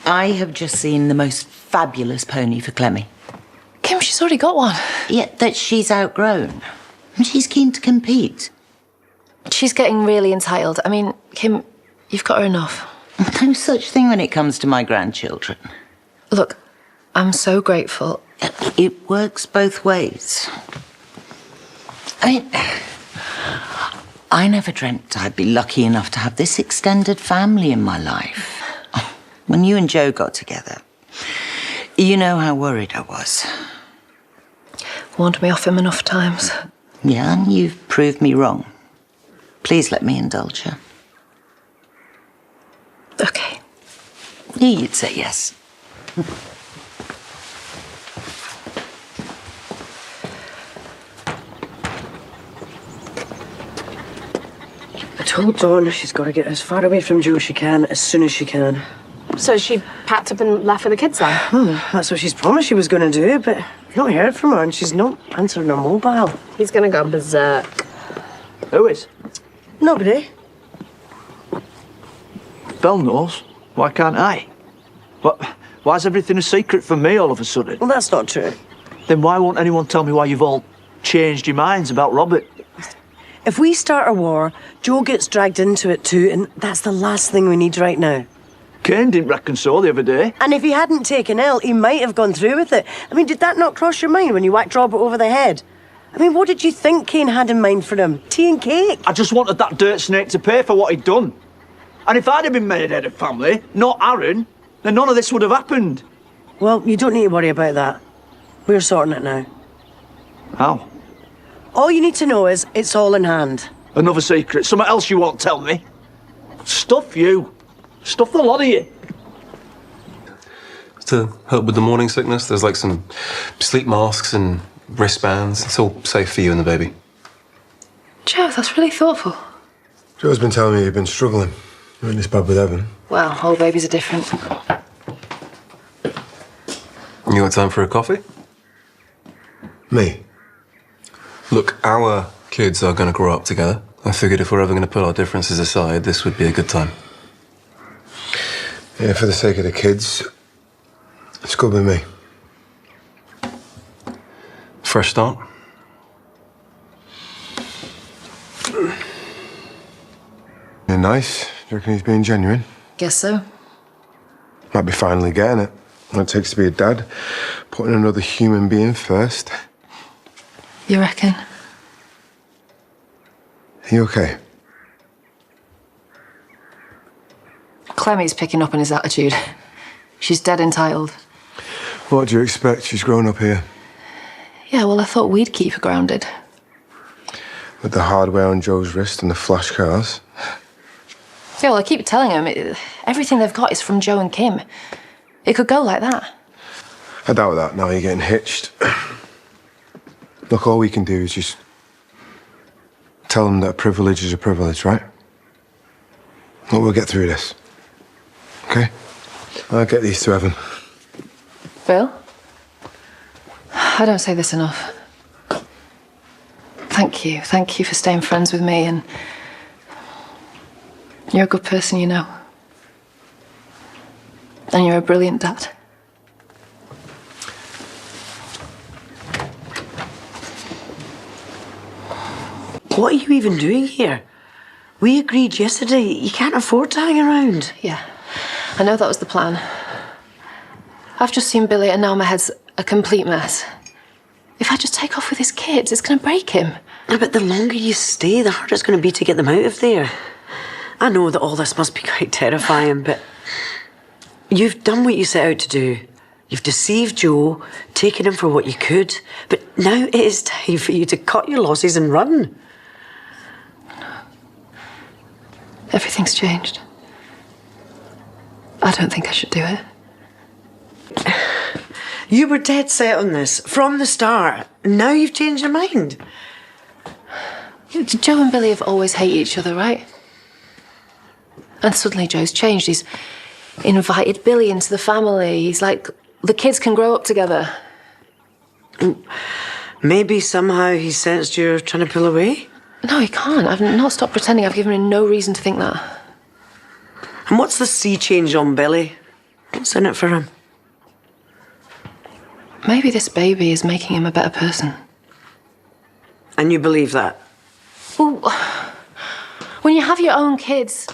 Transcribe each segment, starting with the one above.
I have just seen the most fabulous pony for Clemmy. Kim, she's already got one. Yeah, that she's outgrown. And she's keen to compete. She's getting really entitled. I mean, Kim, you've got her enough. No such thing when it comes to my grandchildren. Look, I'm so grateful. It works both ways. I mean, I never dreamt I'd be lucky enough to have this extended family in my life. When you and Joe got together, you know how worried I was. Warned me off him enough times. Yeah, and you've proved me wrong. Please let me indulge you. Okay. You'd say yes. I told Dawn she's got to get as far away from Joe as she can, as soon as she can. So she packed up and left with the kids then? That's what she's promised she was going to do, but I've not heard from her and she's not answering her mobile. He's going to go berserk. Who is? Nobody. Belle knows. Why can't I? Why's everything a secret from me all of a sudden? Well, that's not true. Then why won't anyone tell me why you've all changed your minds about Robert? If we start a war, Joe gets dragged into it too, and that's the last thing we need right now. Cain didn't reckon so the other day. And if he hadn't taken ill, he might have gone through with it. I mean, did that not cross your mind when you whacked Robert over the head? I mean, what did you think Cain had in mind for him? Tea and cake? I just wanted that dirt snake to pay for what he'd done. And if I'd have been made head of family, not Aaron, then none of this would have happened. Well, you don't need to worry about that. We're sorting it now. How? All you need to know is it's all in hand. Another secret? Something else you won't tell me? Stuff you. Stuff the lot of you. To help with the morning sickness, there's like some sleep masks and wristbands. It's all safe for you and the baby. Joe, that's really thoughtful. Joe's been telling me you've been struggling. You ain't this bad with Evan. Well, whole babies are different. You got time for a coffee? Me? Look, our kids are going to grow up together. I figured if we're ever going to put our differences aside, this would be a good time. Yeah, for the sake of the kids, it's good with me. Fresh start? Yeah, nice. Do you reckon he's being genuine? Guess so. Might be finally getting it. What it takes to be a dad. Putting another human being first. You reckon? Are you okay? Clemmy's picking up on his attitude. She's dead entitled. What do you expect? She's grown up here. Yeah, well, I thought we'd keep her grounded. With the hardware on Joe's wrist and the flash cars. Yeah, well, I keep telling him, everything they've got is from Joe and Kim. It could go like that. I doubt that. Now you're getting hitched. Look, all we can do is just tell them that a privilege is a privilege, right? Look, we'll get through this. Okay? I'll get these to Evan. Bill? I don't say this enough. Thank you. Thank you for staying friends with me, and you're a good person, you know. And you're a brilliant dad. What are you even doing here? We agreed yesterday you can't afford to hang around. Yeah, I know that was the plan. I've just seen Billy and now my head's a complete mess. If I just take off with his kids, it's going to break him. Yeah, but the longer you stay, the harder it's going to be to get them out of there. I know that all this must be quite terrifying, but you've done what you set out to do. You've deceived Joe, taken him for what you could, but now it is time for you to cut your losses and run. Everything's changed. I don't think I should do it. You were dead set on this from the start. Now you've changed your mind. Joe and Billy have always hated each other, right? And suddenly Joe's changed. He's invited Billy into the family. He's like, the kids can grow up together. Maybe somehow he sensed you're trying to pull away? No, he can't. I've not stopped pretending. I've given him no reason to think that. And what's the sea change on Billy? What's in it for him? Maybe this baby is making him a better person. And you believe that? Well, when you have your own kids,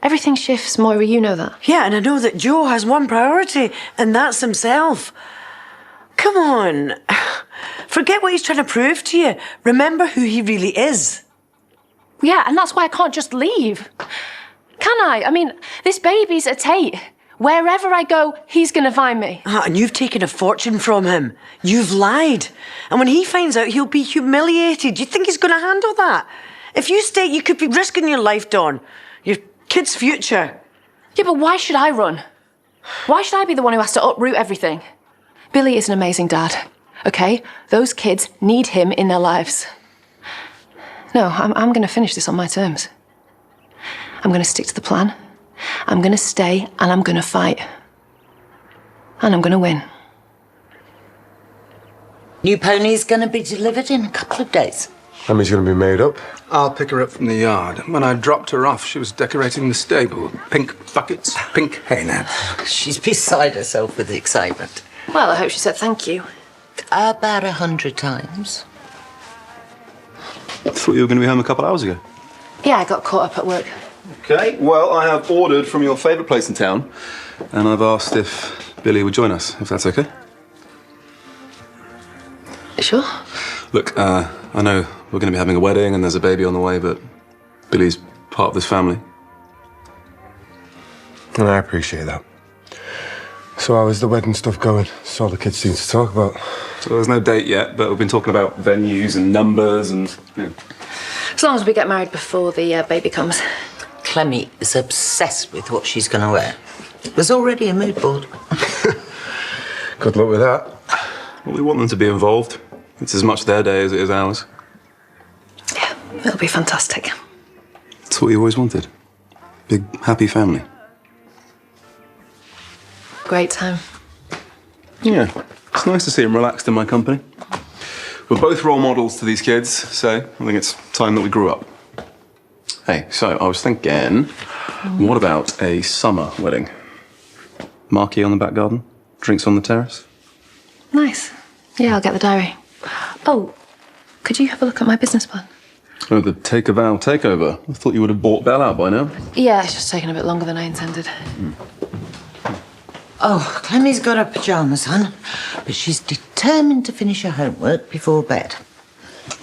everything shifts, Moira, you know that. Yeah, and I know that Joe has one priority, and that's himself. Come on. Forget what he's trying to prove to you. Remember who he really is. Yeah, and that's why I can't just leave. Can I? I mean, this baby's a Tate. Wherever I go, he's going to find me. And you've taken a fortune from him. You've lied. And when he finds out, he'll be humiliated. Do you think he's going to handle that? If you stay, you could be risking your life, Dawn. Your kid's future. Yeah, but why should I run? Why should I be the one who has to uproot everything? Billy is an amazing dad, okay? Those kids need him in their lives. No, I'm going to finish this on my terms. I'm going to stick to the plan. I'm going to stay and I'm going to fight. And I'm going to win. New pony's going to be delivered in a couple of days. Emmy's going to be made up. I'll pick her up from the yard. When I dropped her off, she was decorating the stable. Pink buckets, pink hay nets. She's beside herself with excitement. Well, I hope she said thank you. About 100 times. I thought you were going to be home a couple hours ago. Yeah, I got caught up at work. Okay, well, I have ordered from your favourite place in town, and I've asked if Billy would join us, if that's okay. Sure. Look, I know we're going to be having a wedding and there's a baby on the way, but Billy's part of this family. And I appreciate that. So how is the wedding stuff going? That's all the kids seem to talk about. So there's no date yet, but we've been talking about venues and numbers and... You know. As long as we get married before the baby comes. Clemmy is obsessed with what she's going to wear. There's already a mood board. Good luck with that. Well, we want them to be involved. It's as much their day as it is ours. Yeah, it'll be fantastic. That's what we always wanted. Big, happy family. Great time. Yeah, it's nice to see him relaxed in my company. We're both role models to these kids, so I think it's time that we grew up. Hey, so I was thinking, what about a summer wedding? Marquee on the back garden, drinks on the terrace. Nice. Yeah, I'll get the diary. Oh, could you have a look at my business plan? Oh, the Take a Vow takeover. I thought you would have bought Belle out by now. Yeah, it's just taken a bit longer than I intended. Oh, Clemmy's got her pyjamas on, but she's determined to finish her homework before bed.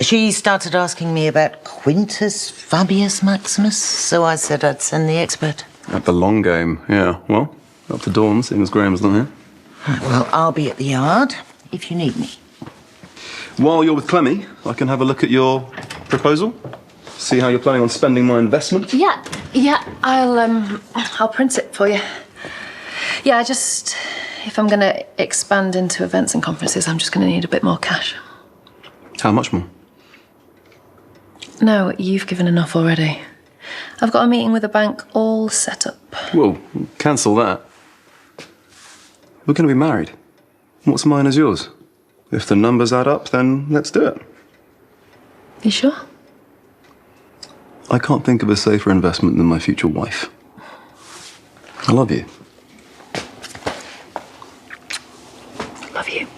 She started asking me about Quintus Fabius Maximus, so I said I'd send the expert. At the long game, yeah. Well, up to dawn, seeing as Graham's not here. Right, well, I'll be at the yard if you need me. While you're with Clemmy, I can have a look at your proposal. See how you're planning on spending my investment. Yeah, I'll print it for you. Yeah, if I'm going to expand into events and conferences, I'm just going to need a bit more cash. How much more? No, you've given enough already. I've got a meeting with a bank all set up. Well, cancel that. We're going to be married. What's mine is yours. If the numbers add up, then let's do it. You sure? I can't think of a safer investment than my future wife. I love you. Love you.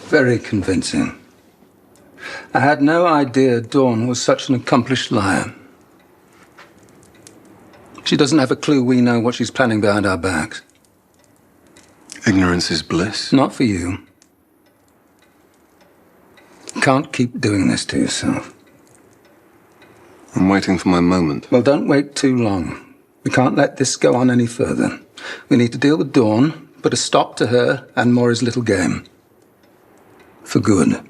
Very convincing. I had no idea Dawn was such an accomplished liar. She doesn't have a clue we know what she's planning behind our backs. Ignorance is bliss. Not for you. You can't keep doing this to yourself. I'm waiting for my moment. Well, don't wait too long. We can't let this go on any further. We need to deal with Dawn, put a stop to her and Moira's little game. For good.